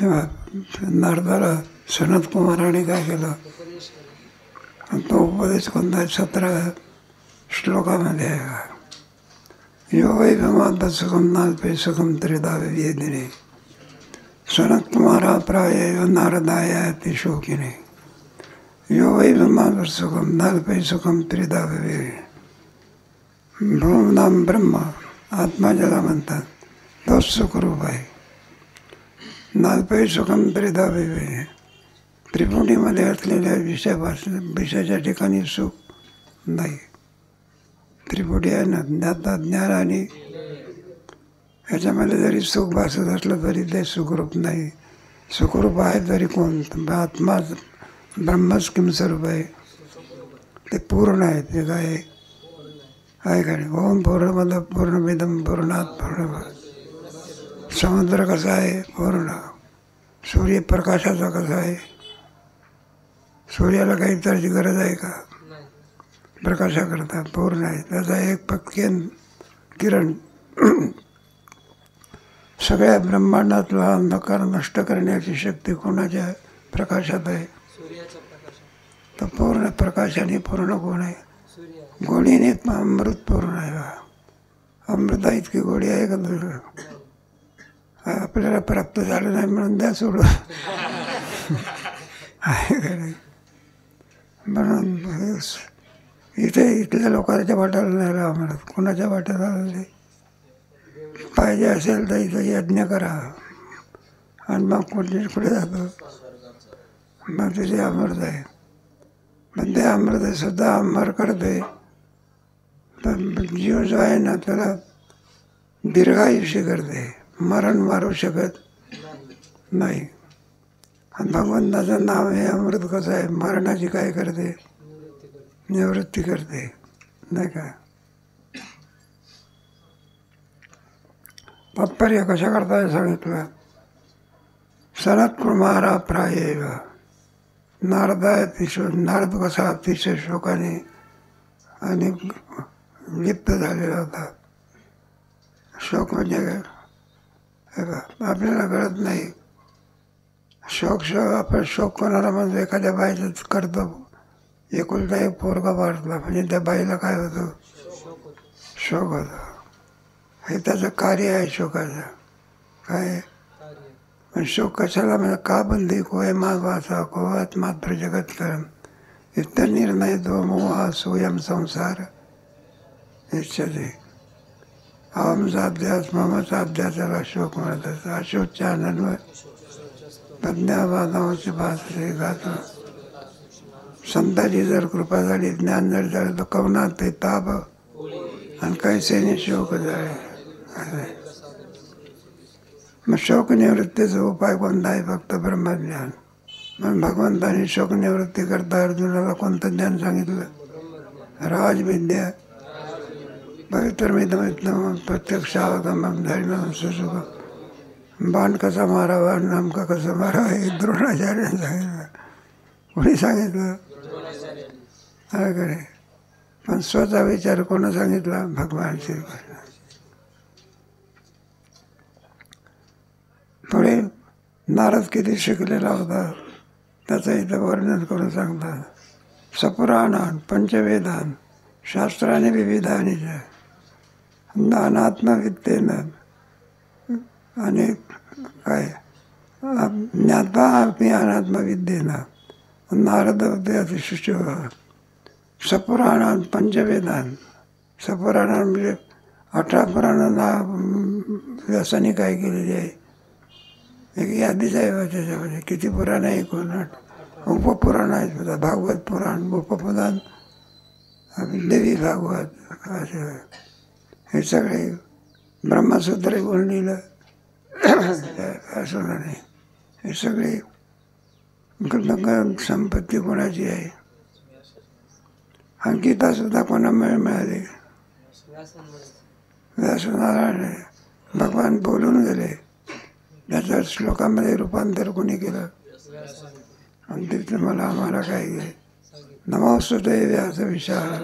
तेव्हा नारदाला सनत कुमाराने काय केलं, तो उपदेश कोणता 17 श्लोकामध्ये आहे. यो वै भमात सुखम नाल्पे सुखम त्रिधा विवेदिने सनत कुमारा प्राय नारदाय अति शोकिने. यो वै भमात सुखम नाल्पे सुखम त्रिधा विवेदिने. भ्रमनाम ब्रह्म आत्मा ज्याला म्हणतात तोच सुखरूप आहे. नाल्पे सुखम त्रिधा विवेदिने. त्रिपुटीमध्ये असलेल्या विषयाच्या ठिकाणी सुख नाही. त्रिपुटी आहे ना, ज्ञाता ज्ञान आणि ह्याच्यामध्ये जरी सुख भासत असलं तरी ते सुखरूप नाही. सुखरूप आहे तरी कोण? आत्मा ब्रह्मच किमस्वरूप आहे, ते पूर्ण आहे. ते काय आहे का नाही? ओम पूर्णमद पूर्णमिदं पूर्णात पूर्णमदः. समुद्र कसा आहे? पूर्ण. सूर्यप्रकाशाचा कसा आहे? सूर्याला काही इतरची गरज आहे का? प्रकाशाकरता पूर्ण आहे. त्याचा एक पटकन किरण सगळ्या ब्रह्मांडातला अंधकार नष्ट करण्याची शक्ती कोणाच्या प्रकाशात आहे? तर पूर्ण प्रकाशाने पूर्ण कोण आहे? गोडीने अमृत पूर्ण आहे. अमृता इतकी गोडी आहे का दुसरं? आपल्याला प्राप्त झालं नाही म्हणून द्या सोडून आहे का नाही? म्हणून इथल्या लोकांच्या वाट्याला नाही राहा म्हणत. कोणाच्या वाट्याला आले पाहिजे असेल तर इथं यज्ञ करा आणि मग कुठे जातो मग तिथे अमृत आहे. पण ते अमृत सुद्धा अमर करते. पण जीव जो आहे ना त्याला दीर्घायुष्य करते, मरण मारू शकत नाही. आणि भगवंताचं नाव हे अमृत कसं आहे? मरणाची काय करते? निवृत्ती करते, नाही का? तात्पर्य कशा करता सांगितलं? सनत कुमारा प्रायेव. नारद कसा अतिशय शोकाने आणि लिप्त झालेला होता. शोक म्हणजे आपल्याला कळत नाही. आपण शोक कोणाला म्हणजे एखाद्या बाईचं करतो. एकुलता एक पोरगा वाढला म्हणजे त्या बाईला काय होतं? शोक होतं. हे त्याचं कार्य आहे शोकाचं. काय? पण शोक कशाला म्हणजे का बंदी कोय मासा कोवात मात्र जगत करम इत्या निर्णय दो मोहा सोयम संसार इच्छते. अहमचा अभ्यास ममचा अभ्यासाला शोक म्हणत असतं. अशोकच्या आनंद प्रज्ञावादांची भाषे गातो. संताची जर कृपा झाली, ज्ञान जर झालं तर कवनात ते ताप आणि कैसेने शोक झाले. मग शोक निवृत्तीचा उपाय कोणता आहे? फक्त ब्रह्मज्ञान. मग भगवंताने शोक निवृत्ती करता अर्जुनाला कोणतं ज्ञान सांगितलं? राजविद्या. पवित्र मिदमित्तम प्रत्यक्षावगमम धैर्यम सुसुखम. बाण कसा मारावा, नेमका कसा मारावा हे द्रोणाचार्याने सांगितलं. कोणी सांगितलं? अरे पण स्वतः विचार कोण सांगितला? भगवान श्रीकृष्ण. पुढे नारद किती शिकलेला होता त्याचं इथं वर्णन करून सांगतात. सपुराणान पंचवेदान शास्त्राने विविधानी ज्ञानात्मविद्येनं आणि काय ज्ञाता आपली अनात्मविद्येनं नारद होते अतिशिष्य. सपुराणान पंचवेदान. सपुराणान म्हणजे 18 पुराणांना व्यासाने काय केलेली आहे? एक यादीच आहे त्याच्यामध्ये. किती पुराण आहे? 59 उपपुराण आहेत सुद्धा. भागवत पुराण, उपपुराण, देवी भागवत असे हे सगळे. ब्रह्मसूत्र कोण लिहिलं? असं नाही. हे सगळे संपत्ती कोणाची आहे? आणि गीता सुद्धा कोणामुळे मिळाली? व्यासनारायण. भगवान बोलून गेले, त्याच्या श्लोकामध्ये रूपांतर कोणी केलं? आणि तिथे मला आम्हाला काय घे. नमोस्तुते व्यास विशाल.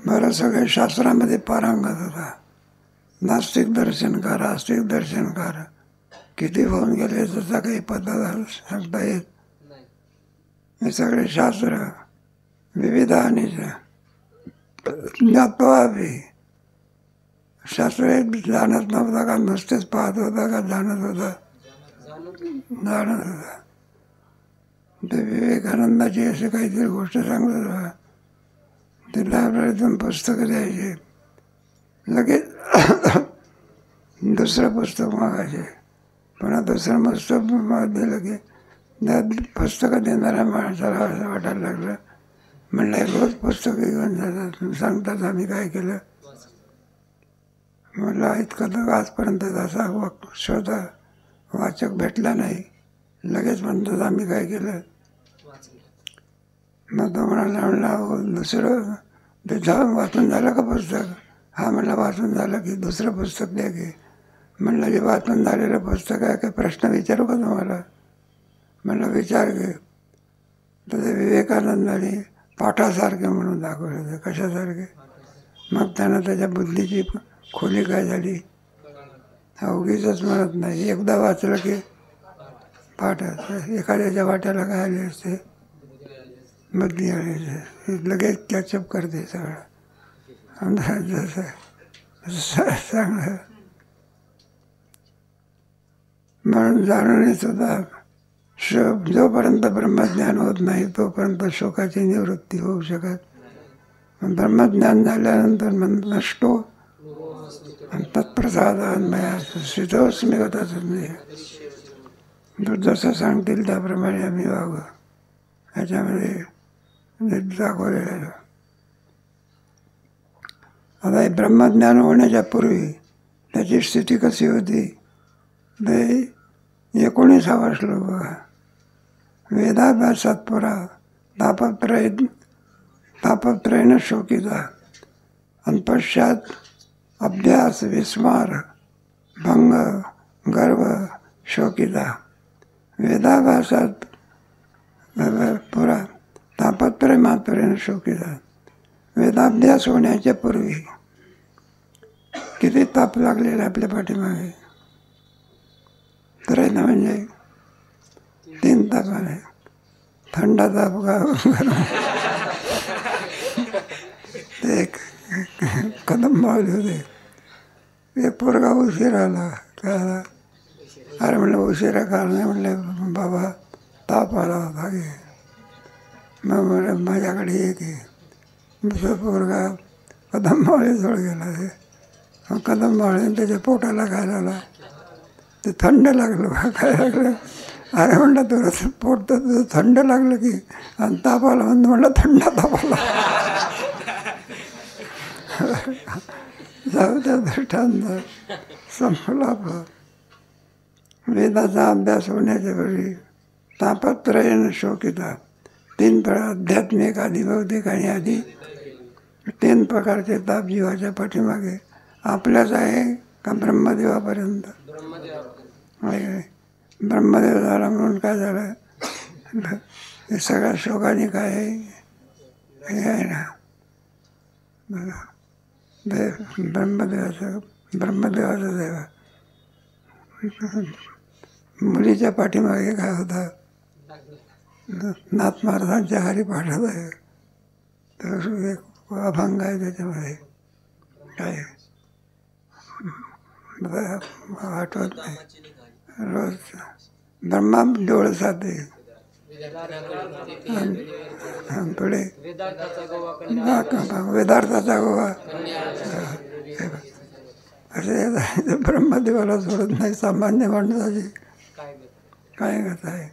बरं सगळे शास्त्रामध्ये पारंगत होता. नास्तिक दर्शनकार, आस्तिक दर्शनकार किती होऊन गेले त्याचा काही पत्ता सांगता येत. हे सगळे शास्त्र विविध आणि ज्ञात्वापि शास्त्र जाणत नव्हता का, नुसतेच पाहत होता का जाणत होता? जाणत होता. ते विवेकानंदाची अशी काहीतरी गोष्ट सांगत होता. ते लायब्ररीतून पुस्तकं द्यायचे, लगेच दुसरं पुस्तक मागायचे, पुन्हा दुसरं पुस्तक दिलं की त्या पुस्तकं देणाऱ्या माणसाला असं वाटायला लागलं, म्हणलं रोज पुस्तकं घेऊन जातात, सांगतात आम्ही काय केलं. म्हटलं इतकं तर आजपर्यंत असा शोध वाचक भेटला नाही, लगेच म्हणतात आम्ही काय केलं. मग तो म्हणला दुसरं ते जाऊन वाचून झालं का पुस्तक? हा म्हणलं वाचून झालं की दुसरं पुस्तक द्या की. म्हणलं जे वाचून झालेलं पुस्तक आहे काय प्रश्न विचारू का तुम्हाला? म्हणलं विचार घे. तर ते विवेकानंदाने पाठासारखे म्हणून दाखवले होते. कशासारखे? मग त्यानं त्याच्या बुद्धीची खोली काय झाली, उगीच म्हणत नाही. एकदा वाचलं की पाठ एखाद्याच्या वाट्याला काय आले असते, बुद्धी आली असते, लगेच कॅचअप करते सगळं. जसं चांगलं म्हणून जाणून सुद्धा जोपर्यंत ब्रह्मज्ञान होत नाही तोपर्यंत शोकाची निवृत्ती होऊ शकत. ब्रह्मज्ञान झाल्यानंतर नष्टो तत्प्रसादान्मया सिद्धोस्मी होता संदेह. जसं सांगतील त्याप्रमाणे आम्ही वागू, ह्याच्यामध्ये दाखवलेलं आहे. आता हे ब्रह्मज्ञान होण्याच्या पूर्वी त्याची स्थिती कशी होती ते 19वा श्लोक बघा. वेदाभ्यासात पुरा तापत्रयेन शोकिता आणि पश्चात अभ्यास विस्मार भंग गर्व शोकिता. वेदाभ्यासात पुरा तापत्रय मात्रेने शोकिता. वेदाभ्यास होण्याच्या पूर्वी किती ताप लागलेला आपल्या पाठीमागे. त्रय म्हणजे 3 ताप आहे. थंड ताप गरम. ते एक कदम मावले होते. एक पोरगा उशिरा आला. काय आला? अरे म्हणलं उशिरा का नाही? म्हणलं बाबा ताप आला होता की. मग म्हणलं माझ्याकडे ये की. दुसरा पोरगा कदम मावळीजवळ गेला. ते कदम मावळी त्याच्या पोटाला काय लागला, ते थंड लागलं. काय लागलं? अरे म्हणलं तुला पोट तर तुझं थंड लागलं की, आणि ताप आला म्हणलं थंड ताप आला. जाऊ त्या दृष्टांत संपला आपला. वेदाचा अभ्यास होण्याच्या वेळी तापत्रयेन शोकिता. 3 आध्यात्मिक, आधी भौतिक आणि आधी 3 प्रकारचे ताप जीवाच्या पाठीमागे आपल्याच आहे का ब्रह्मदेवापर्यंत? ब्रह्मदेव झाला म्हणून काय झालं, हे सगळ्या शोकाने काय हे आहे ना. ब्रह्मदेवाचं देव मुलीच्या पाठीमागे काय होता, नाथ महाराजांच्या हरिपाठात आहे. तर एक अभंग आहे त्याच्यामध्ये, काय आठवत नाही. रोज ब्रह्मा डोळ साधे पुढे वेदार्थाचा गोवा असे ब्रह्मदेवाला सोडत नाही. सामान्य माणसाची काय कथा आहे.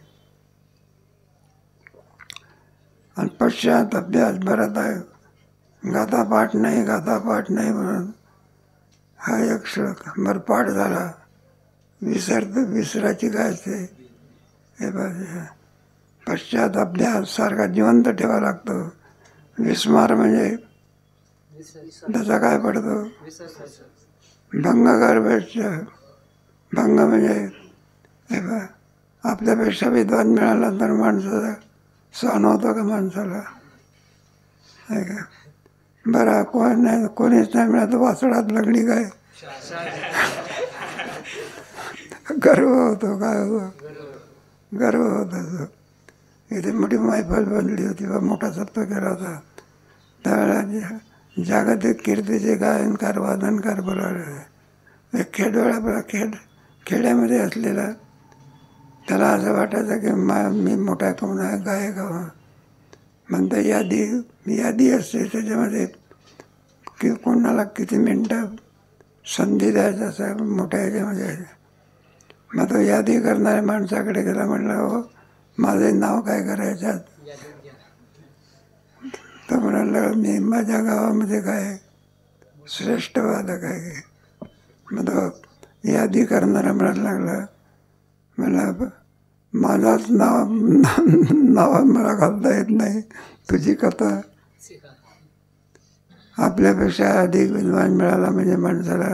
आणि पश्चात अभ्यास भरत आहे. गाथापाठ नाही म्हणून हा एक श्लोक बरं पाठ झाला. विसराची काय असते हे पाहिजे. पश्चात अभ्यास सारखा जिवंत ठेवा लागतो. विस्मार म्हणजे त्याचा काय पडतो, भंग गर्भेच्या. भंग म्हणजे हे बा आपल्यापेक्षा विद्वान मिळाला तर माणसाचा सहन होतो का माणसाला, आहे का? बरं कोणीच नाही मिळालं वासळात लगडी काय गर्व होतो, काय होतो, गर्व होता. इथे मोठी मैफल बनली होती, मोठा सप्ताह केला होता. त्यावेळेला जागतिक कीर्तीचे गायनकार वादनकार बोलावले. एक खेड्यामध्ये असलेला त्याला असं वाटायचं की मी मोठा कोण आहे, गायक हवा. म्हणता यादी असते त्याच्यामध्ये की कोणाला किती मिनटं संधी द्यायचं असं मोठ्या ह्याच्यामध्ये. मग तो यादी करणाऱ्या माणसाकडे गेला, म्हटलं हो माझे नाव काय करायच्यात. तो म्हणाला मी माझ्या गावामध्ये काय श्रेष्ठ वादक आहे. मग तो यादी करणारा म्हणायला लागला, मला माझाच नाव मला घालता येत नाही, तुझी कथा. आपल्यापेक्षा अधिक विद्वान मिळाला म्हणजे माणसाला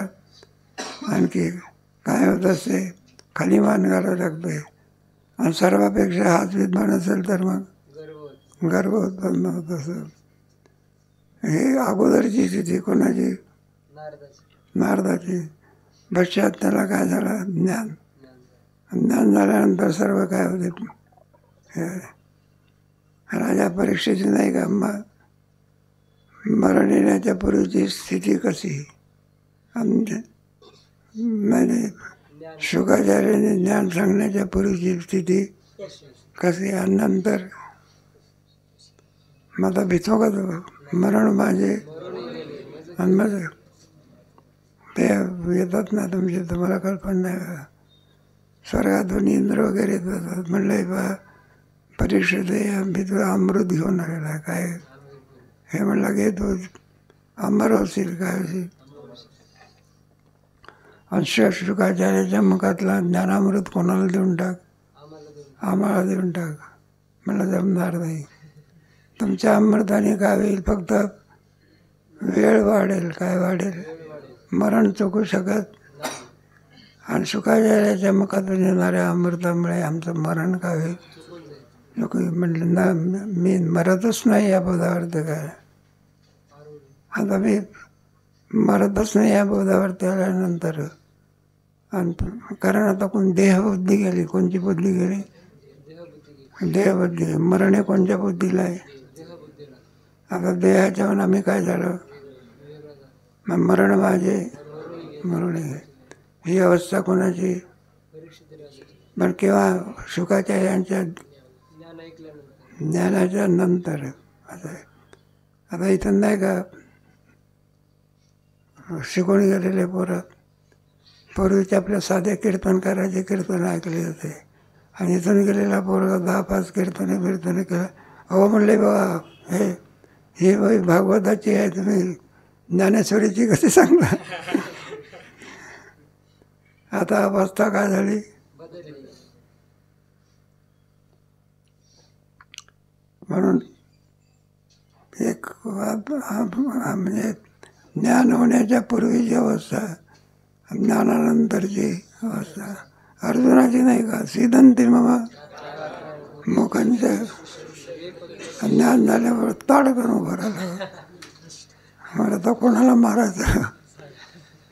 आणखी काय होत असते, खाली मान घालावं लागते. आणि सर्वापेक्षा हाच विद्वान असेल तर मग गर्व उत्पन्न होत असं. हे अगोदरची स्थिती कोणाची, नारदाची. पश्चात त्याला काय झालं, ज्ञान झाल्यानंतर सर्व काय होते. राजा परीक्षेची नाही का मरण येण्याच्या पूर्वीची स्थिती कशी, म्हणजे शुकाचार्याने ज्ञान सांगण्याच्या पूर्वीची स्थिती कशी, आणि नंतर माझा भीतो का तो मरण माझे. आणि मग ते येतात ना तुमचे, तुम्हाला कल्पना नाही. स्वर्गातून इंद्र वगैरे येतात. म्हणलं बा परीक्षेत मी तुला अमृत घेऊन आलेला काय. हे म्हणलं घे तू अमर होशील, काय होशील. अंश शुकाचार्याच्या मुखातला ज्ञानामृत कोणाला देऊन टाक, आम्हाला देऊन टाक. मला जमणार नाही. तुमच्या अमृताने काय होईल, फक्त वेळ वाढेल. काय वाढेल, मरण चुकू शकत. आणि शुकाचार्याच्या मुखातून येणाऱ्या अमृतामुळे आमचं मरण काय होईल. लोक म्हटलं ना मी मरतच नाही या पदावरती. काय आता मी मरतच नाही या पदावरती आल्यानंतर. आणि कारण आता कोण देहबुद्धी गेली. कोणची बुद्धी गेली, देहबुद्धी. मरण हे कोणत्या बुद्धीला आहे, आता देहाच्या आम्ही काय झालं, मरण माझे मरण आहे. ही अवस्था कोणाची, पण केव्हा शुकाचार्यांच्या ज्ञानाच्या नंतर. आता इथं नाही का शिकून गेलेले पोरं पूर्वीचे आपल्या साधे कीर्तनकाराचे कीर्तन ऐकले होते. आणि इथून गेलेला पोरगा 10-5 कीर्तने केलं. अहो म्हणले बाबा हे बाई भागवताची आहे, तुम्ही ज्ञानेश्वरीची कशी सांगता. आता अवस्था काय झाली, म्हणून एक म्हणजे ज्ञान होण्याच्या पूर्वीची अवस्था, ज्ञानानंतरची अवस्था. अर्जुनाची नाही का, सिद्धंती मामा मुखांचं ज्ञान झाल्यावर ताडकन उभं राहिलं. मला तर कोणाला मारायचं,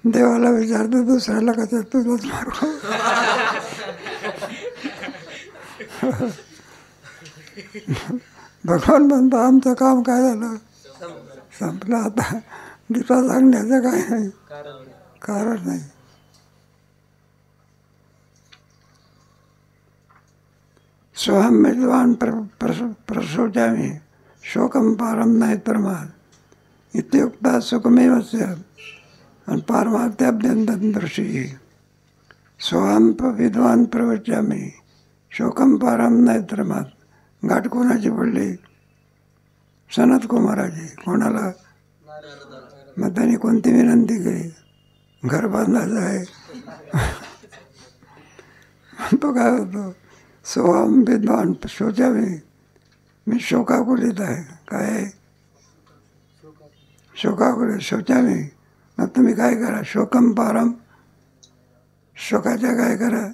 देवाला विचारतो दुसऱ्याला कसं तुझंच मारू. भगवान म्हणतो आमचं काम काय झालं, संपलं. आता गीता सांगण्याचं काय नाही, कारण नाही. स्वहं विद्वान प्रशोचामि शोकं पारं नैतरमात् इत्युक्ता सुखमेवस्य आणि पारमार्थ्याभ्यंतरं दर्शी. स्वहं विद्वान प्रवचामि शोकं पारं नैतरमात्. गाठ कोणाची पडली, सनत कुमाराची. कोणाला, मग त्यांनी कोणती विनंती केली, घर बांधायचं आहे. तो काय होतो, सोहम विद्वान शोचामी, मी शोकाकुलित आहे. काय शोकाकुलित, शोचामी. मग तुम्ही काय करा, शोकम पारम, शोकाच्या काय करा,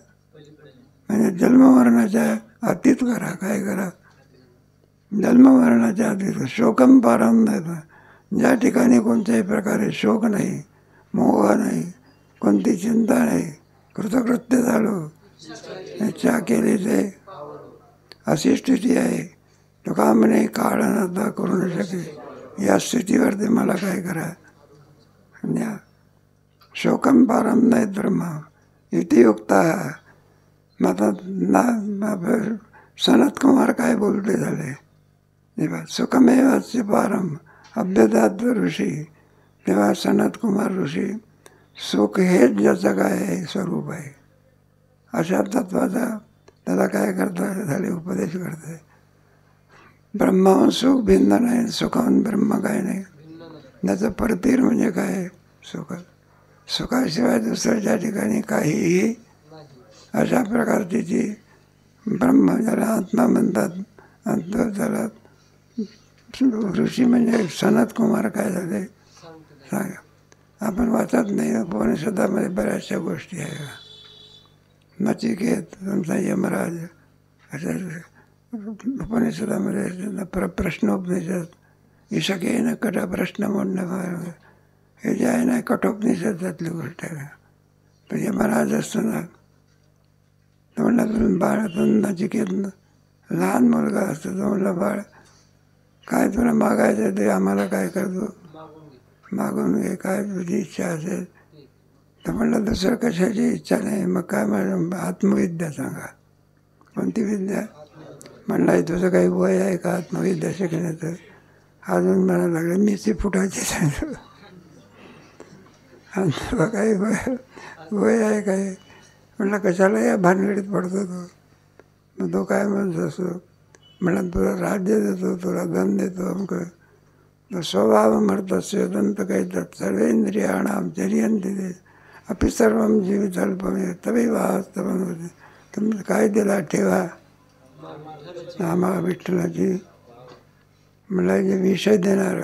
म्हणजे जन्ममरणाच्या अतीत करा. काय करा, जन्ममरणाच्या अतीत. शोकम पारम नाही, ज्या ठिकाणी कोणत्याही प्रकारे शोक नाही, मोह नाही, कोणती चिंता नाही, कृतकृत्य झालो, इच्छा केली ते अशी स्थिती आहे. तुका म्हणे काळ नव्हता करू न शके, या स्थितीवरती मला काय करा. शोकम पारम नाही ब्रह्म इथे युक्ता. मग आता सनत कुमार काय बोलते झाले, सुखमेवाचे पारम अभ्यदात ऋषी. तेव्हा सनत कुमार ऋषी सुख हेच ज्याचं काय स्वरूप आहे अशा तत्वाचा त्याला काय करता झाले उपदेश करते. ब्रह्माहून सुख भिन्न नाही, सुखाहून ब्रह्म काय नाही. त्याचं परतीर म्हणजे काय, सुख. सुखाशिवाय दुसरं ज्या ठिकाणी काहीही अशा प्रकारची जी ब्रह्म ज्याला आत्मा म्हणतात, त्याला ऋषी म्हणजे सनत कुमार काय झाले सांगा. आपण वाचत नाही उपनिषदामध्ये बऱ्याचशा गोष्टी आहे. नचिकेत तुमचा यमराज अशा उपनिषदामध्ये प्रश्नोपनिषद ईशकेन कटा प्रश्न म्हणणं हे जे आहे ना कठोपनिषदातली गोष्ट आहे. पण यमराज असताना तो म्हणला बाळ नचिकेत लहान मुलगा असतो तो म्हणला बाळ काय तुला मागायचं ते आम्हाला काय करतो मागून घे, काय तुझी इच्छा असेल. तर म्हणलं दुसरं कशाची इच्छा नाही. मग काय म्हणलं आत्मविद्या सांगा. कोणती विद्या म्हणलं तुझं काही वय आहे का आत्मविद्या शिकण्याचं. अजून म्हणायला लागलं मीची फुटायची सांगितलं तुला काही वय आहे काय. म्हणलं कशाला या भानगडीत पडतो तो. मग तो काय म्हणत असतो म्हणलं तुला राज्य देतो, तुला धन देतो. तो स्वभाव मर्तस्य दंत काही सर्वेंद्रियाणाम जरियंती दे अपि सर्वम जीवित अल्पमे तवे वास्तवन होते. तुम्ही काय दिला ठेवा आम्हाला विठ्ठलाची. मला जे विषय देणार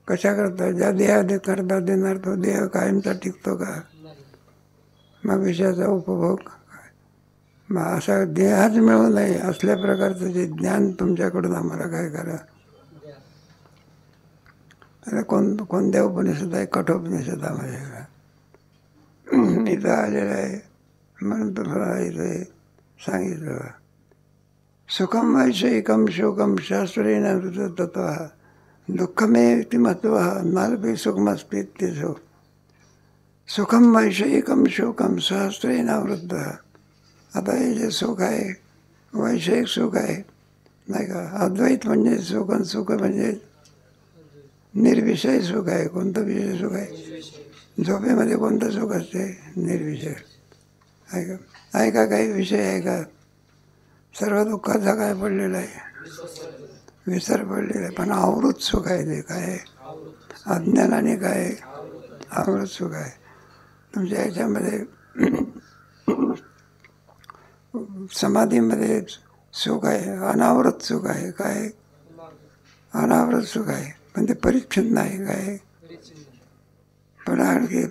कशा करता, ज्या देहा करता देणार तो देह कायमचा टिकतो का. मग विषयाचा उपभोग मग असा देहाच मिळू नये असल्या प्रकारचं जे ज्ञान तुमच्याकडून आम्हाला काय करा. अरे कोणत्या उपनिषद आहे, कठोपनिषदामध्ये इथं आलेलं आहे. म्हणून तुम्हाला इथे सांगितलं सुखम वैषयिकम शोकम शास्त्रेण तत्व दुःखमेति मत्वा नाल्पे सुखमस्तीत्यसो. सुखम वैषयिकम शोकम शास्त्रेण वृद्ध. आता हे जे सुख आहे वैषयिक सुख आहे नाही का. अद्वैत म्हणजे सुख आणि सुख म्हणजे निर्विषय सुख आहे. कोणतं विषय सुख आहे. झोपेमध्ये कोणतं सुख असते, निर्विषय आहे का. आहे का काही विषय आहे का. सर्व दुःखाचा काय पडलेला आहे, विसर पडलेला आहे. पण आवृत सुख आहे ते काय अज्ञानाने काय आवृत सुख आहे. तुमच्या ह्याच्यामध्ये समाधीमध्ये सुख आहे, अनावृत सुख आहे. काय अनावृत सुख आहे पण ते परिच्छिन्न आहे काय. पण आणखी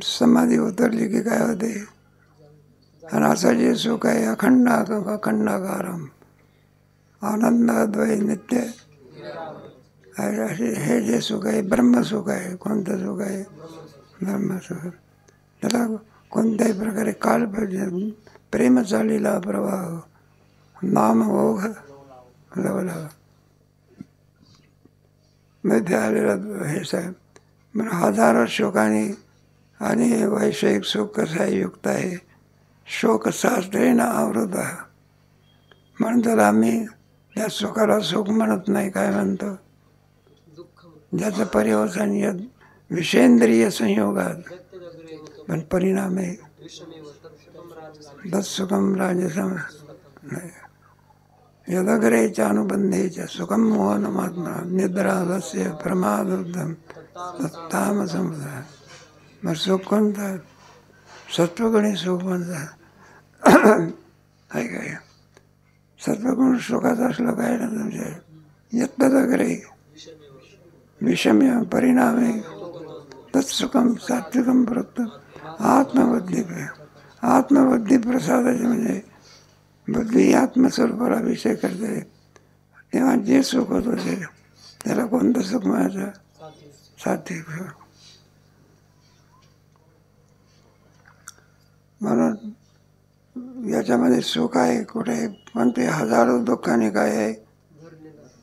समाधी उतरली की काय होते. आणि असं जे सुख आहे अखंडाकारम आनंद अद्वै नित्य हे जे सुख आहे ब्रह्मसुख आहे. कोणतं सुख आहे, ब्रह्मसुख. त्याला कोणत्याही प्रकारे काल प्रेम चालीला प्रवाह नाम ओघ लवला मध्ये आलेलं हे साहेब. म्हणून हजारो शोकाने आणि वैषयिक सुख कसं आहे युक्त आहे. शोकशास्त्रेण आवृत. म्हणून तर आम्ही त्या सुखाला सुख म्हणत नाही, काय म्हणतो ज्याचं पर्यवसान यद विषेंद्रिय संयोगात. पण परिणाम आहे तत्सुखम राजसम यदग्रेच्या अनुबंधेच्या सुखम मोहनमात्मा निद्रालस्य प्रमादुद्धम तामसमुदाय. मग सुख कोणतं, सत्वगुणी सुख म्हणतात आहे काय. सत्वगुण सुखाचं असलं काय ना तुमच्या यत्तदग्रे विषम्य परिणामे तत्सुखम सात्विकम प्रक्त आत्मबुद्धी. आत्मबुद्धी प्रसादाचे म्हणजे बुद्धी आत्मस्वरूपाला विषय करते तेव्हा जे सुख होतं ते त्याला कोणतं सुख म्हणायचं, सात्विक सुख. म्हणून याच्यामध्ये सुख आहे कुठे, पण ते हजारो दुःखाने काय आहे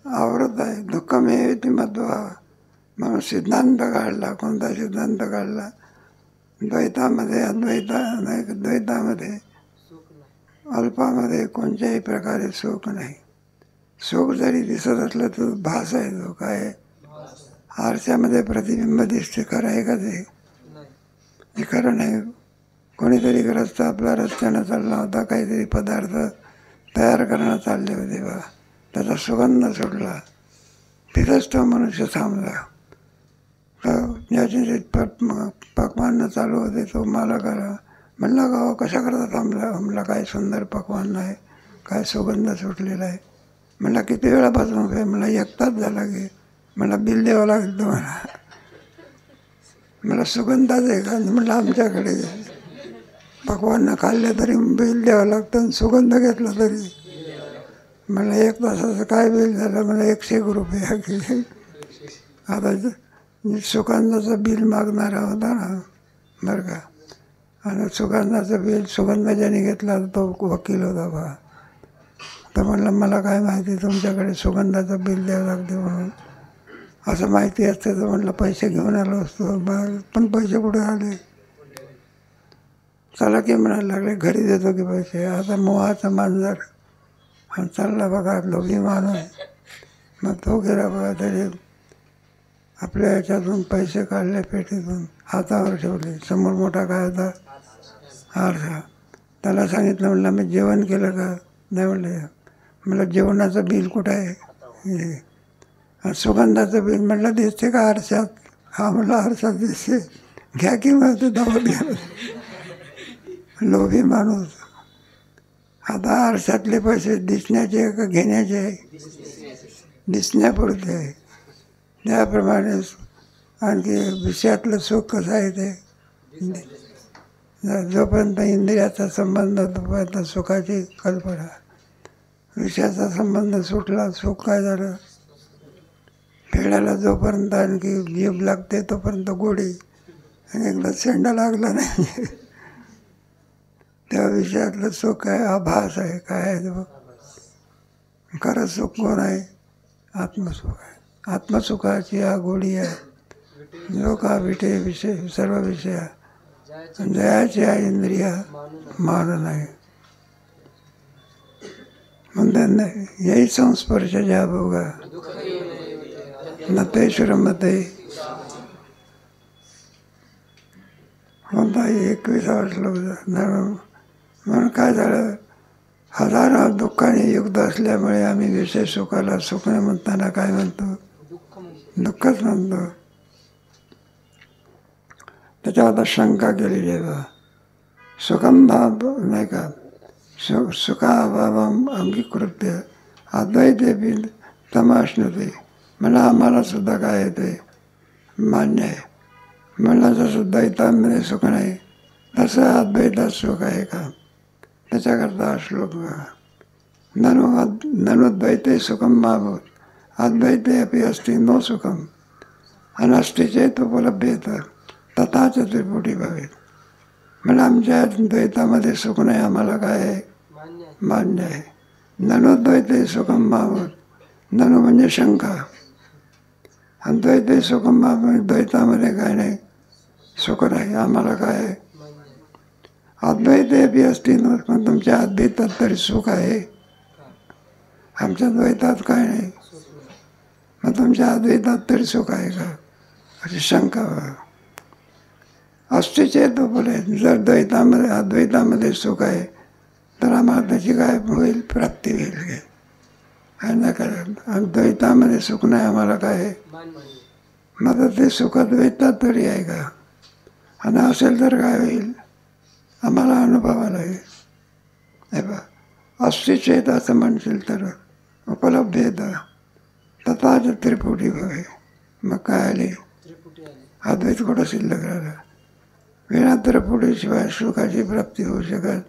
आवरत आहे. दुःखमेवेति मध्वा म्हणून सिद्धांत काढला. कोणता सिद्धांत काढला? द्वैतामध्ये द्वैतामध्ये अल्पामध्ये कोणत्याही प्रकारे सुख नाही. सुख जरी दिसत असलं तर भास आहे. तो काय आरशामध्ये प्रतिबिंब दिसते, खरं आहे का ते खरं नाही. कोणीतरी ग्रस्त आपला रस्त्यानं चालला होता, काहीतरी पदार्थ तयार करणं चालले होते बा, त्याचा सुगंध सुटला, तिथंच तो मनुष्य थांबला. ज्याचे पकवान चालू होते तो मालकाला म्हणला, गाव कशा करता थांबला? म्हणला काय सुंदर पकवान आहे, काय सुगंध सुटलेला आहे. म्हणला किती वेळापासून उभे? म्हणला 1 तास झाला की. मला बिल द्यावं लागेल तुम्हाला. मला सुगंधाच आहे का? म्हटलं आमच्याकडे पकवान खाल्ले तरी बिल द्यावं लागतं आणि सुगंध घेतला तरी. मला 1 तासाचं काय बिल झालं? मला 101 रुपये. आता सुगंधाचं बिल मागणारा होता ना बरं का, आणि सुगंधाचं बिल सुगंध ज्याने घेतला तो वकील होता बा. तर म्हणलं मला काय माहिती तुमच्याकडे सुगंधाचं बिल द्यावं लागते म्हणून. असं माहिती असते तर म्हणलं पैसे घेऊन आलो असतो. पण पैसे कुठे आले? चला की म्हणायला लागले, घरी देतो की पैसे. आता मोहाचं मांजर चालला बघा, लोभी माणूस. मग तो गेला बघा, तरी आपल्या ह्याच्यातून पैसे काढले पेटीतून, हातावर ठेवले. समोर मोठा काय होता आरसा. त्याला सांगितलं, म्हणलं मी जेवण केलं का? नाही म्हणलं. मला जेवणाचं बिल कुठं आहे? सुगंधाचं बिल म्हटलं दिसते का आरशात? हा म्हणलं आरशात दिसते. घ्या की मग ते दावत घ्या. लोभी माणूस. आता आरशातले पैसे दिसण्याचे का घेण्याचे? दिसण्यापुरते आहे. त्याप्रमाणे आणखी विषयातलं सुख कसं आहे ते, जोपर्यंत इंद्रियाचा संबंध तोपर्यंत सुखाची कल्पना. विषयाचा संबंध सुटला, सुख काय झालं? फेड्याला जोपर्यंत आणखी जीभ लागते तोपर्यंत गोडी, आणि एकदा शेंडा लागला नाही त्या विषयातलं सुख आहे आभास आहे. काय आहे ते? खरं सुख कोण आहे? आत्मसुख आहे. आत्मसुखाची हा गोडी आहे. जो का विषय विषय सर्व विषय जयाची आहे इंद्रिया मान नाही. म्हणतात यही संस्पर्श ज्या भोगा न ते श्रमते. कोणता 21वा श्लोक. म्हणून काय झालं, हजारो दुःखाने युक्त असल्यामुळे आम्ही विषय सुखाला सुख नाही म्हणताना काय म्हणतो? दुःखच म्हणतो. त्याच्यावर आता शंका केलेली आहे बा. सुखम भाव नाही का, सुखाभावम अंगीकृत्य अद्वैते बी तमाशनते. मला आम्हाला सुद्धा काय येते मान्य आहे. मला जसं द्वैतामध्ये सुख नाही तसं अद्वैतात सुख आहे का? त्याच्याकरता श्लोक बघा. ननु द्वैते सुखम माभूत अद्वैते अपि अस्ति नो सुखम अनस्ति चेत उपलभ्येत तथाच त्रिपुटी भवेत. मला आमच्या द्वैतामध्ये सुख नाही, आम्हाला काय आहे मान्य आहे. ननु द्वैते सुखम माभूत. ननु म्हणजे शंका. अद्वैते सुखम माभूत, द्वैतामध्ये काय नाही सुख नाही, आम्हाला काय आहे अद्वैते बी असती. पण तुमच्या अद्वैतात तरी सुख आहे, आमच्या द्वैतात काय नाही. मग तुमच्या अद्वैतात तरी सुख आहे का? अशी शंका. अस्तिचेत बोले, जर द्वैतामध्ये अद्वैतामध्ये सुख आहे तर आम्हाला त्याची काय होईल? प्राप्ती होईल. काय नाही करत. द्वैतामध्ये सुख नाही, आम्हाला काय आहे? मग ते सुख द्वैतात तरी आहे का? आणि असेल तर काय होईल? आम्हाला अनुभवाला येईल. हे बा, अस्तिचेत असं म्हणशील तर उपलब्ध येतं तथाच त्रिपुटी भवे. मग काय आली? अद्वैत कुठं शिल्लक राहिला? विना त्रिपुटीशिवाय सुखाची प्राप्ती होऊ शकत.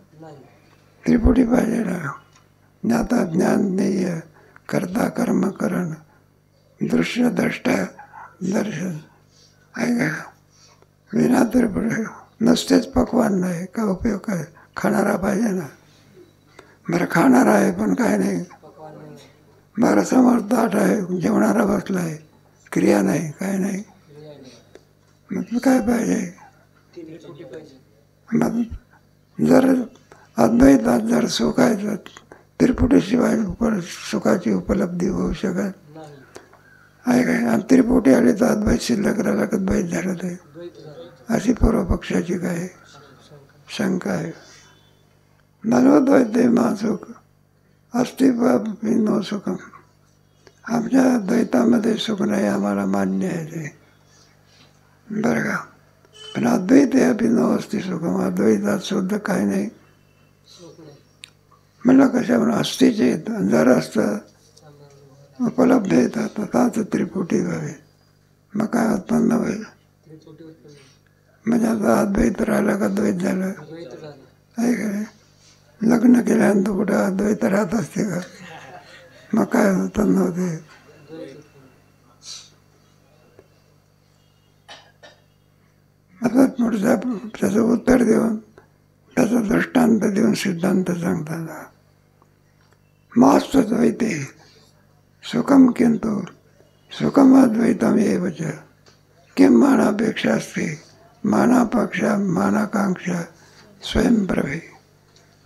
त्रिपुटी पाहिजे ना. ज्ञाता ज्ञान ज्ञेय, कर्ता कर्म करण, दृश्य द्रष्टा दर्शन आहे का? विना त्रिपुटी नुसतेच पक्वान नाही का उपयोग काय, खाणारा पाहिजे ना. बरं खाणारा आहे पण काय नाही, बरं समोर ताट आहे, जेवणारा बसला आहे, क्रिया नाही, काय नाही, मग काय पाहिजे. मग जर अद्वैतात जर सुख आहे तर त्रिपुटीशिवाय सुखाची उपलब्धी होऊ शकत आहे काय. आणि त्रिपुटी आली तर अद्वैत शिल्लक राहिला का द्वैत झालं ते, अशी पूर्वपक्षाची काय शंका आहे. नन्वद्वैते मा सुख अस्ति नो सुखम. आमच्या द्वैतामध्ये सुख नाही, आम्हाला मान्य आहे ते, बरं का. पण अद्वैत अपि नो अस्ति सुखम, अद्वैतात सुद्धा काही नाही. म्हणलं कशावर अस्तीचे जर असतं उपलब्ध येतात तर त्रिपुटी व्हावे, मग काय उत्पन्न होईल. म्हणजे आता अद्वैत राहिलं का द्वैत झालं आहे का नाही. लग्न केल्यानंतर कुठं अद्वैत राहत असते का, मग काय उत्पन्न होते. आता पुढचा त्याचं उत्तर देऊन त्याचा दृष्टांत देऊन सिद्धांत सांगतात. मास्तु द्वैते सुखम किंतु सुखम अद्वैतम एव च किं मानापेक्षा अस्ति मानापेक्षा मानाकांक्षा स्वयं प्रभे.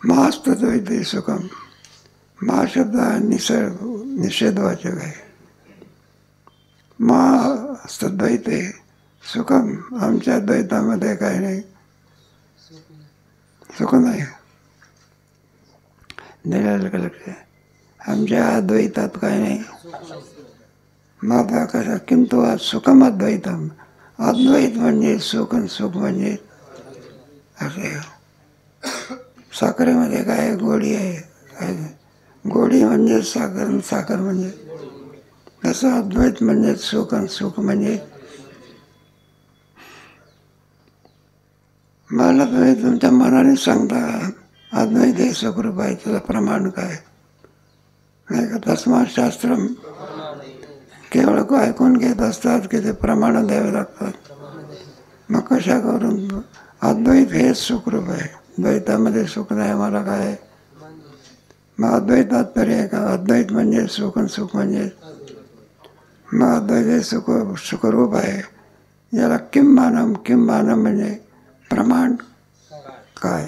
मास्तु द्वैते सुखम, मा शब्द निषेधवाचक आहे. मास्तु द्वैते सुखम, आमच्या द्वैतामध्ये काही नाही, सुख नाही. दिलेलं का लक्ष, आमच्या अद्वैतात काही नाही. मग कसं किंतु सुखम अद्वैतम, अद्वैत म्हणजे सुख, सुख म्हणजे असे. साखरेमध्ये काय गोडी आहे, काय गोडी म्हणजे साखर, साखर म्हणजे तसं अद्वैत म्हणजे सुख, सुख म्हणजे. मला तुम्ही तुमच्या मनाने सांगता अद्वैत हे सुखरूप आहे, त्याचं प्रमाण काय नाही का. तस्मात शास्त्र केवळ ऐकून घेत असतात की ते प्रमाण द्यावे लागतात. मग कशा करून अद्वैत हेच सुखरूप आहे, द्वैतामध्ये सुख नाही, मला काय. मग अद्वैतात तरी आहे का, अद्वैत म्हणजे सुख, सुख म्हणजे. मग अद्वैत हे सुखरूप आहे, याला किम मानम म्हणजे प्रमाण काय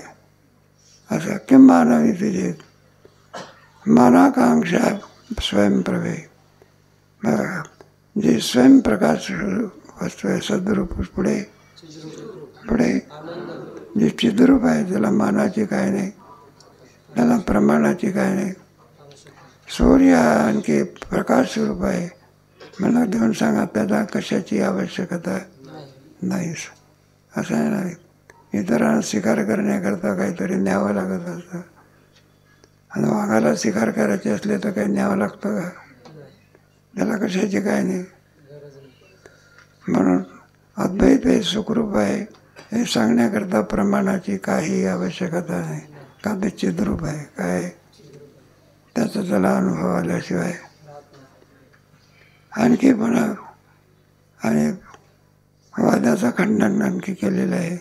असं. किम मानव इथे मानाकांक्षा स्वयंप्रभे, जे स्वयंप्रकाश वस्तू आहे सद्रूप पुढे पुढे जे चिद्रूप आहे त्याला मानाची काय नाही, त्याला प्रमाणाची काय नाही. सूर्य आणखी प्रकाश स्वरूप आहे, मला देऊन सांगा त्याला कशाची आवश्यकता नाही. असं आहे नाही. इतरांना शिकार करण्याकरता काहीतरी न्यावं लागत असतं, आणि वाघाला शिकार करायचे असले तर काही न्यावं लागतं का, त्याला कशाची काय नाही. म्हणून अद्वैत हे सुखरूप आहे हे सांगण्याकरता प्रमाणाची काही आवश्यकता नाही. का ते चिद्रूप आहे, काय त्याचा त्याला अनुभव आल्याशिवाय. आणखी पण आणि वादाचा खंडन आणखी केलेलं आहे.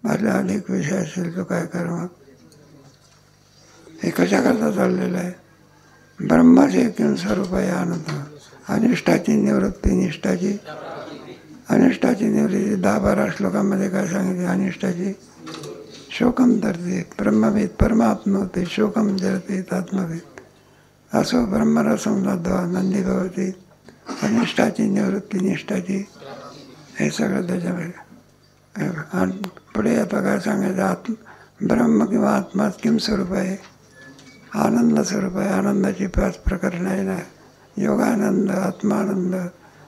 माझ्या अनेक विषय असेल तो काय कर. मग हे कशाकरता चाललेलं आहे. ब्रह्माचे किंवा स्वरूप आहे आनंद, अनिष्टाची निवृत्ती निष्ठाची. अनिष्टाची निवृत्ती 10-12 श्लोकांमध्ये काय सांगितले. अनिष्टाची शोकम धरते ब्रह्मवेद परमात्मते शोकम जरते आत्मवेद असो ब्रह्मरसम लब्ध्वा नंदी भवती. अनिष्टाची निवृत्ती निष्ठाची हे सगळं त्याच्यामध्ये. आणि पुढे आता काय सांगायचं, ब्रह्म किंवा आत्मा किम स्वरूप आहे, आनंद स्वरूप आहे. आनंदाची 5 प्रकरण आहे ना, योगानंद, आत्मानंद,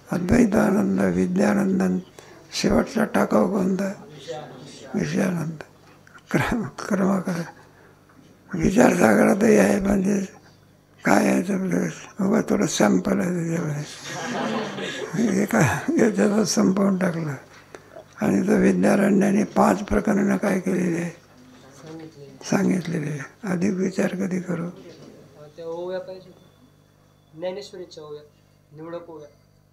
अद्वैतानंद, विद्यानंद, शेवटचा टाकाव कोणता, विषयानंद. क्रम करा. विचारसागरातही आहे, म्हणजे काय आहे तर उगा थोडं सॅम्पल आहे त्याच्यामध्ये, एका याच्यातच संपवून टाकलं. आणि तो विद्यारण्याने 5 प्रकरणं काय केलेली आहे सांगितलेले आहे. अधिक विचार कधी करू. त्या ओव्या पाहिजे, ज्ञानेश्वरीच्या ओव्या, निवडक ओव्या.